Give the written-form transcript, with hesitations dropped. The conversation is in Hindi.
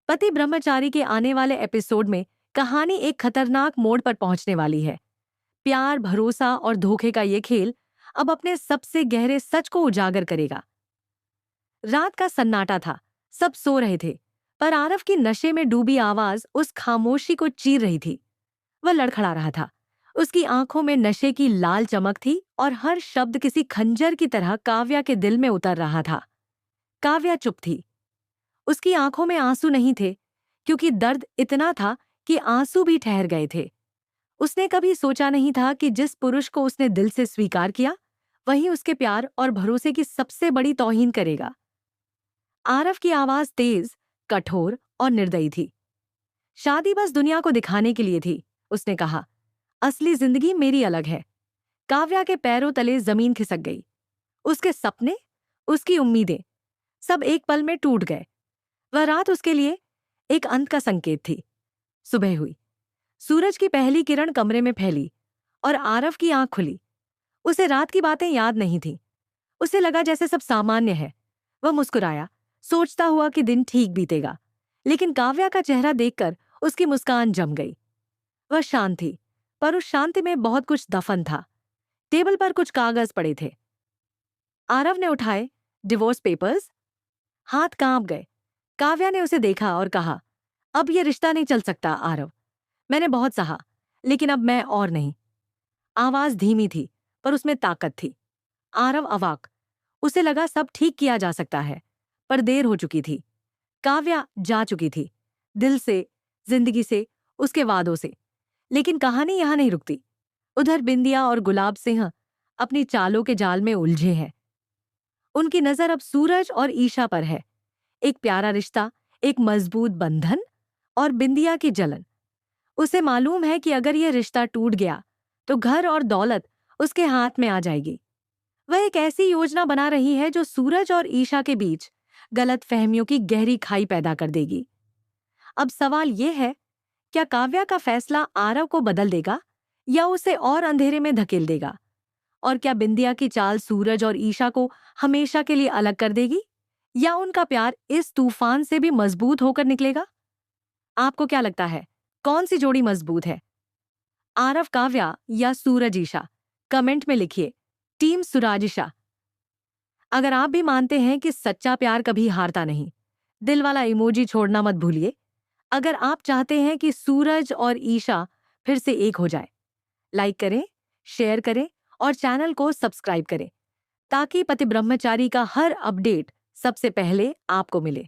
पति ब्रह्मचारी के आने वाले एपिसोड में कहानी एक खतरनाक मोड़ पर पहुंचने वाली है। प्यार, भरोसा और धोखे का ये खेल अब अपने सबसे गहरे सच को उजागर करेगा। रात का सन्नाटा था, सब सो रहे थे, पर आरव की नशे में डूबी आवाज उस खामोशी को चीर रही थी। वह लड़खड़ा रहा था। उसकी आंखों में नशे की लाल चमक थी और हर शब्द किसी खंजर की तरह काव्या के दिल में उतर रहा था। काव्या चुप थी। उसकी आंखों में आंसू नहीं थे, क्योंकि दर्द इतना था कि आंसू भी ठहर गए थे। उसने कभी सोचा नहीं था कि जिस पुरुष को उसने दिल से स्वीकार किया, वही उसके प्यार और भरोसे की सबसे बड़ी तौहीन करेगा। आरव की आवाज तेज, कठोर और निर्दयी थी। शादी बस दुनिया को दिखाने के लिए थी, उसने कहा। असली जिंदगी मेरी अलग है। काव्या के पैरों तले जमीन खिसक गई। उसके सपने, उसकी उम्मीदें, सब एक पल में टूट गए। वह रात उसके लिए एक अंत का संकेत थी। सुबह हुई। सूरज की पहली किरण कमरे में फैली और आरव की आंख खुली। उसे रात की बातें याद नहीं थीं। उसे लगा जैसे सब सामान्य है। वह मुस्कुराया, सोचता हुआ कि दिन ठीक बीतेगा। लेकिन काव्या का चेहरा देखकर उसकी मुस्कान जम गई। वह शांत थी, पर उस शांति में बहुत कुछ दफन था। टेबल पर कुछ कागज पड़े थे। आरव ने उठाए। Divorce papers. हाथ कांप गए। काव्या ने उसे देखा और कहा, अब यह रिश्ता नहीं चल सकता आरव। मैंने बहुत सहा, लेकिन अब मैं और नहीं। आवाज धीमी थी, पर उसमें ताकत थी। आरव अवाक। उसे लगा सब ठीक किया जा सकता है, पर देर हो चुकी थी। काव्या जा चुकी थी, दिल से, जिंदगी से, उसके वादों से। लेकिन कहानी यहां नहीं रुकती। उधर बिंदिया और गुलाब सिंह अपनी चालों के जाल में उलझे हैं। उनकी नजर अब सूरज और ईशा पर है। एक प्यारा रिश्ता, एक मजबूत बंधन, और बिंदिया की जलन। उसे मालूम है कि अगर यह रिश्ता टूट गया तो घर और दौलत उसके हाथ में आ जाएगी। वह एक ऐसी योजना बना रही है जो सूरज और ईशा के बीच गलत फहमियों की गहरी खाई पैदा कर देगी। अब सवाल यह है, क्या काव्या का फैसला आरव को बदल देगा या उसे और अंधेरे में धकेल देगा? और क्या बिंदिया की चाल सूरज और ईशा को हमेशा के लिए अलग कर देगी, या उनका प्यार इस तूफान से भी मजबूत होकर निकलेगा? आपको क्या लगता है, कौन सी जोड़ी मजबूत है, आरव काव्या या सूरज ईशा? कमेंट में लिखिए, टीम सुराजिशा। अगर आप भी मानते हैं कि सच्चा प्यार कभी हारता नहीं, दिल वाला इमोजी छोड़ना मत भूलिए। अगर आप चाहते हैं कि सूरज और ईशा फिर से एक हो जाए, लाइक करें, शेयर करें और चैनल को सब्सक्राइब करें, ताकि पति ब्रह्मचारी का हर अपडेट सबसे पहले आपको मिले।